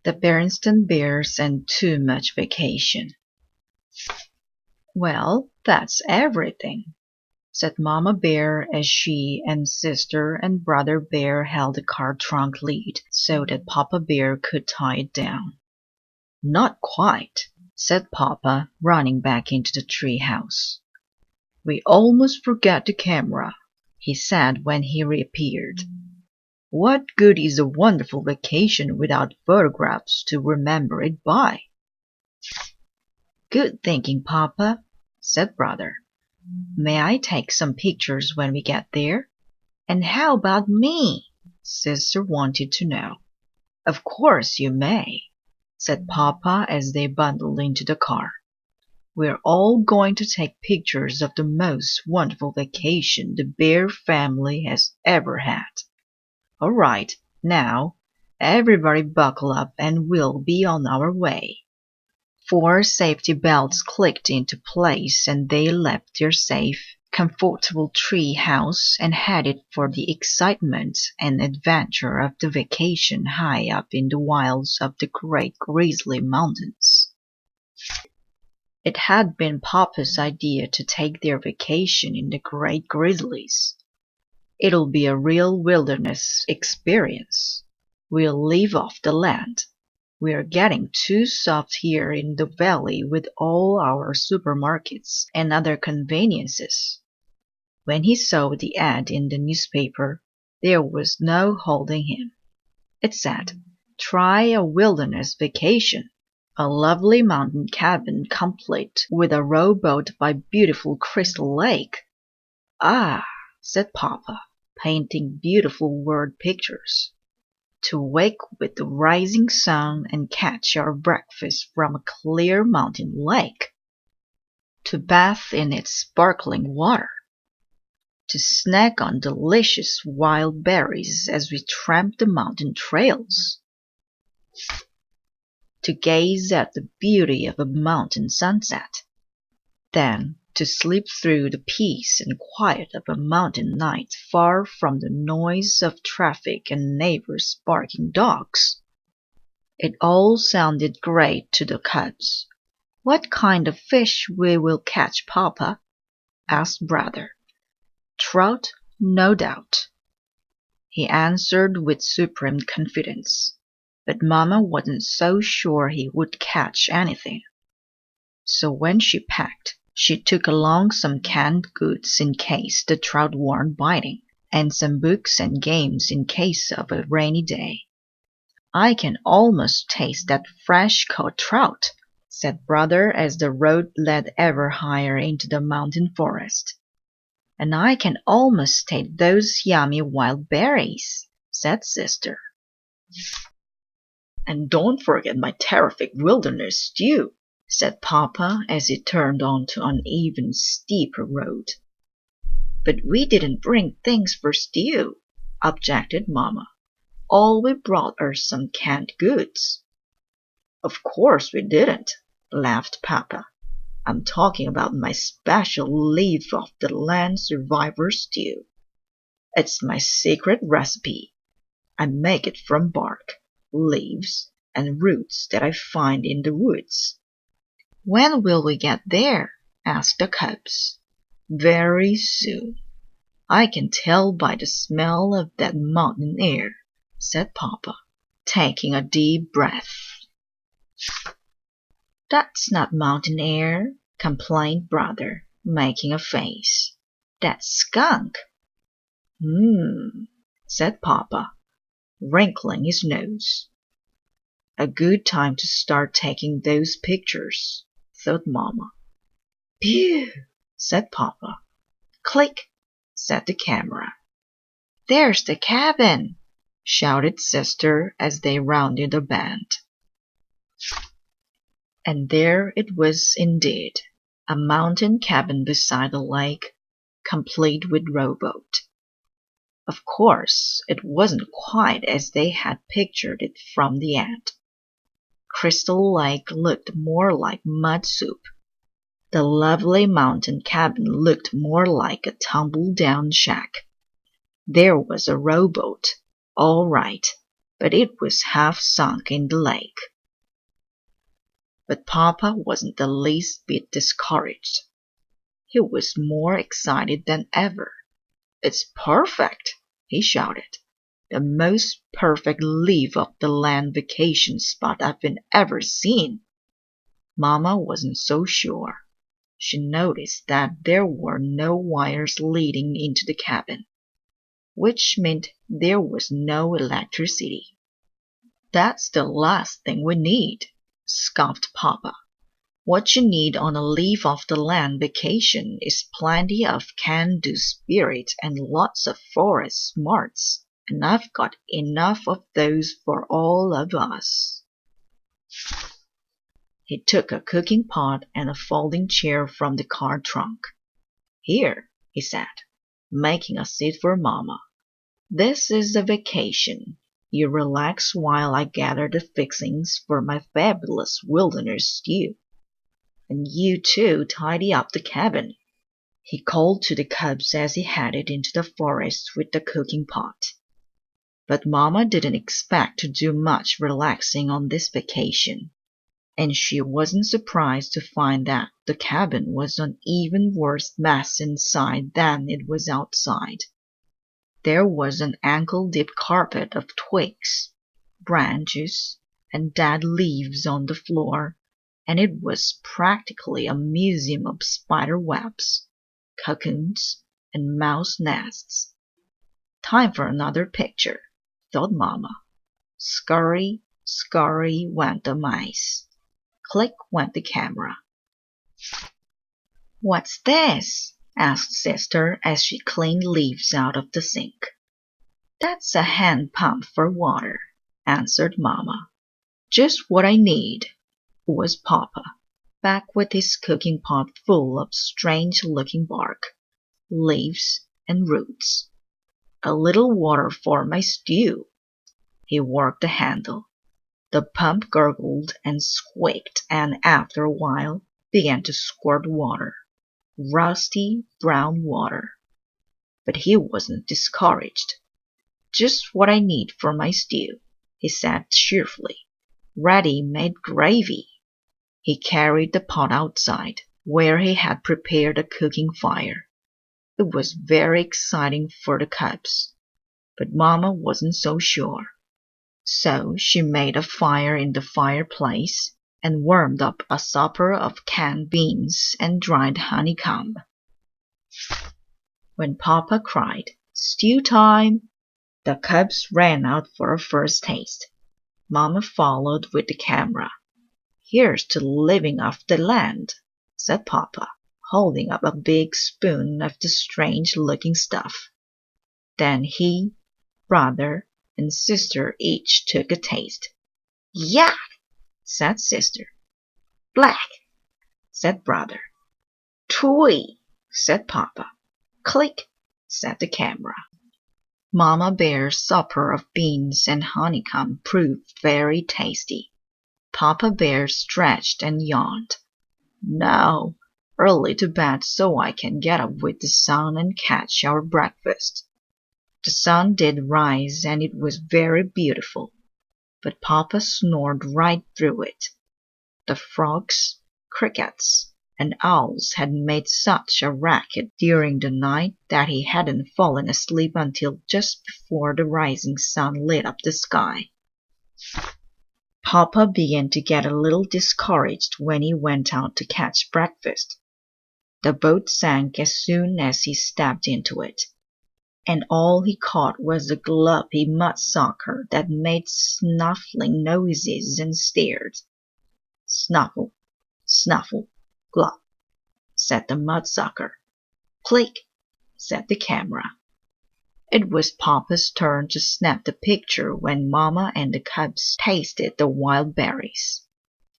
The Berenstain Bears and Too Much Vacation. "Well, that's everything," said Mama Bear as she and Sister and Brother Bear held the car trunk lid so that Papa Bear could tie it down. "Not quite," said Papa, running back into the tree house. "We almost forgot the camera," he said when he reappeared. "What good is a wonderful vacation without photographs to remember it by?" "Good thinking, Papa," said Brother. "May I take some pictures when we get there?" "And how about me?" Sister wanted to know. "Of course you may," said Papa as they bundled into the car. "We're all going to take pictures of the most wonderful vacation the Bear family has ever had. All right, now, everybody buckle up and we'll be on our way." 4 safety belts clicked into place and they left their safe, comfortable tree house and headed for the excitement and adventure of the vacation high up in the wilds of the Great Grizzly Mountains. It had been Papa's idea to take their vacation in the Great Grizzlies. "It'll be a real wilderness experience. We'll live off the land. We're getting too soft here in the valley with all our supermarkets and other conveniences." When he saw the ad in the newspaper, there was no holding him. It said, "Try a wilderness vacation. A lovely mountain cabin complete with a rowboat by beautiful Crystal Lake." "Ah," said Papa, painting beautiful word pictures. "To wake with the rising sun and catch our breakfast from a clear mountain lake. To bathe in its sparkling water. To snack on delicious wild berries as we tramp the mountain trails. To gaze at the beauty of a mountain sunset. Then to sleep through the peace and quiet of a mountain night far from the noise of traffic and neighbors' barking dogs." It all sounded great to the cubs. "What kind of fish we will catch, Papa?" asked Brother. "Trout, no doubt," he answered with supreme confidence. But Mama wasn't so sure he would catch anything. So when she packed, she took along some canned goods in case the trout weren't biting, and some books and games in case of a rainy day. "I can almost taste that fresh-caught trout," said Brother as the road led ever higher into the mountain forest. "And I can almost taste those yummy wild berries," said Sister. "And don't forget my terrific wilderness stew," said Papa as he turned onto an even steeper road. "But we didn't bring things for stew," objected Mama. "All we brought are some canned goods." "Of course we didn't," laughed Papa. "I'm talking about my special live-off-the-land survivor stew. It's my secret recipe. I make it from bark, leaves, and roots that I find in the woods." "When will we get there?" asked the cubs. "Very soon. I can tell by the smell of that mountain air," said Papa, taking a deep breath. "That's not mountain air," complained Brother, making a face. "That's skunk." Said Papa, wrinkling his nose. "A good time to start taking those pictures," thought Mama. "Phew!" said Papa. "Click!" said the camera. "There's the cabin!" shouted Sister as they rounded a bend. And there it was indeed, a mountain cabin beside a lake, complete with rowboat. Of course, it wasn't quite as they had pictured it from the ad. Crystal Lake looked more like mud soup. The lovely mountain cabin looked more like a tumble-down shack. There was a rowboat, all right, but it was half sunk in the lake. But Papa wasn't the least bit discouraged. He was more excited than ever. "It's perfect!" he shouted. "The most perfect leave-off-the-land vacation spot I've ever seen." Mama wasn't so sure. She noticed that there were no wires leading into the cabin, which meant there was no electricity. "That's the last thing we need," scoffed Papa. "What you need on a leave-off-the-land vacation is plenty of can-do spirit and lots of forest smarts, and I've got enough of those for all of us." He took a cooking pot and a folding chair from the car trunk. "Here," he said, making a seat for Mama. "This is the vacation. You relax while I gather the fixings for my fabulous wilderness stew. And you two tidy up the cabin," he called to the cubs as he headed into the forest with the cooking pot. But Mama didn't expect to do much relaxing on this vacation, and she wasn't surprised to find that the cabin was an even worse mess inside than it was outside. There was an ankle-deep carpet of twigs, branches, and dead leaves on the floor, and it was practically a museum of spider webs, cocoons, and mouse nests. "Time for another picture," thought Mama. Scurry, scurry went the mice. Click went the camera. "What's this?" asked Sister as she cleaned leaves out of the sink. "That's a hand pump for water," answered Mama. "Just what I need," was Papa, back with his cooking pot full of strange-looking bark, leaves, and roots. "A little water for my stew." He worked the handle. The pump gurgled and squeaked and after a while began to squirt water, rusty brown water. But he wasn't discouraged. "Just what I need for my stew," he said cheerfully. "Ready-made gravy." He carried the pot outside, where he had prepared a cooking fire. It was very exciting for the cubs, but Mama wasn't so sure. So she made a fire in the fireplace and warmed up a supper of canned beans and dried honeycomb. When Papa cried, "Stew time!" the cubs ran out for a first taste. Mama followed with the camera. "Here's to living off the land," said Papa, holding up a big spoon of the strange-looking stuff. Then he, Brother, and Sister each took a taste. "Yuck!" said Sister. "Black!" said Brother. "Tooey!" said Papa. "Click!" said the camera. Mama Bear's supper of beans and honeycomb proved very tasty. Papa Bear stretched and yawned. "Now, early to bed so I can get up with the sun and catch our breakfast." The sun did rise and it was very beautiful, but Papa snored right through it. The frogs, crickets, and owls had made such a racket during the night that he hadn't fallen asleep until just before the rising sun lit up the sky. Papa began to get a little discouraged when he went out to catch breakfast. The boat sank as soon as he stepped into it, and all he caught was a gloppy mudsucker that made snuffling noises and stared. "Snuffle, snuffle, glop," said the mudsucker. "Click," said the camera. It was Papa's turn to snap the picture when Mama and the cubs tasted the wild berries.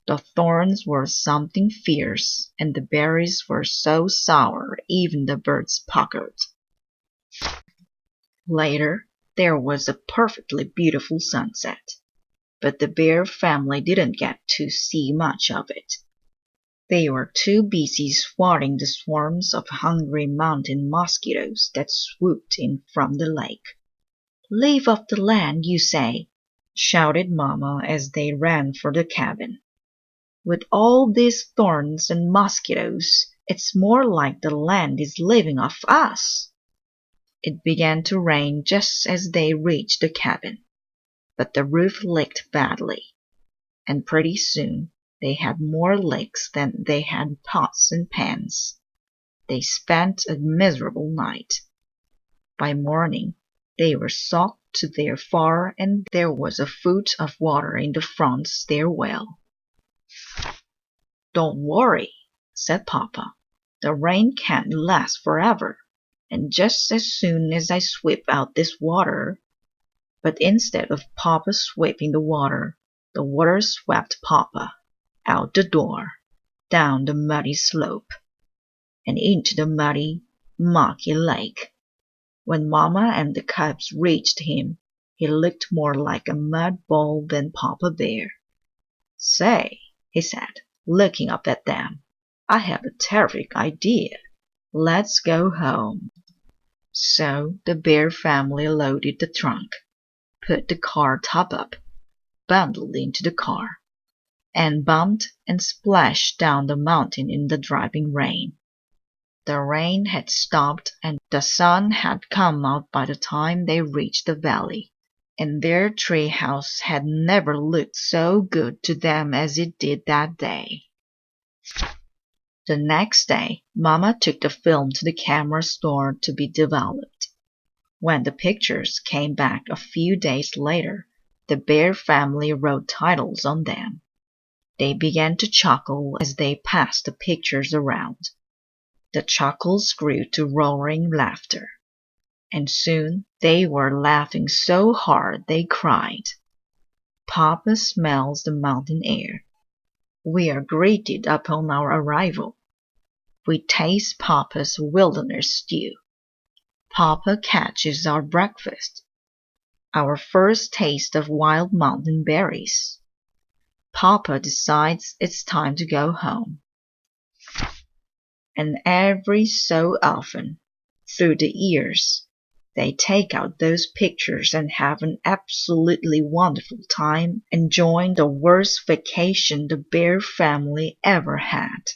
The thorns were something fierce, and the berries were so sour even the birds puckered. Later, there was a perfectly beautiful sunset, but the Bear family didn't get to see much of it. They were too busy swatting the swarms of hungry mountain mosquitoes that swooped in from the lake. "Leave off the land, you say?" shouted Mama as they ran for the cabin. With all these thorns and mosquitoes, it's more like the land is living off us. It began to rain just as they reached the cabin, but the roof leaked badly, and pretty soon they had more leaks than they had pots and pans. They spent a miserable night. By morning, they were soaked to their fur, and there was a foot of water in the front stairwell. "Don't worry," said Papa. "The rain can't last forever, and just as soon as I sweep out this water—" But instead of Papa sweeping the water swept Papa out the door, down the muddy slope, and into the muddy, mucky lake. When Mama and the cubs reached him, he looked more like a mud ball than Papa Bear. "Say," he said, looking up at them, "I have a terrific idea. Let's go home." So the Bear family loaded the trunk, put the car top up, bundled into the car, and bumped and splashed down the mountain in the driving rain. The rain had stopped and the sun had come out by the time they reached the valley, and their tree house had never looked so good to them as it did that day. The next day, Mama took the film to the camera store to be developed. When the pictures came back a few days later, the Bear family wrote titles on them. They began to chuckle as they passed the pictures around. The chuckles grew to roaring laughter, and soon they were laughing so hard they cried. Papa smells the mountain air. We are greeted upon our arrival. We taste Papa's wilderness stew. Papa catches our breakfast, our first taste of wild mountain berries. Papa decides it's time to go home. And every so often, through the years, they take out those pictures and have an absolutely wonderful time enjoying the worst vacation the Bear family ever had.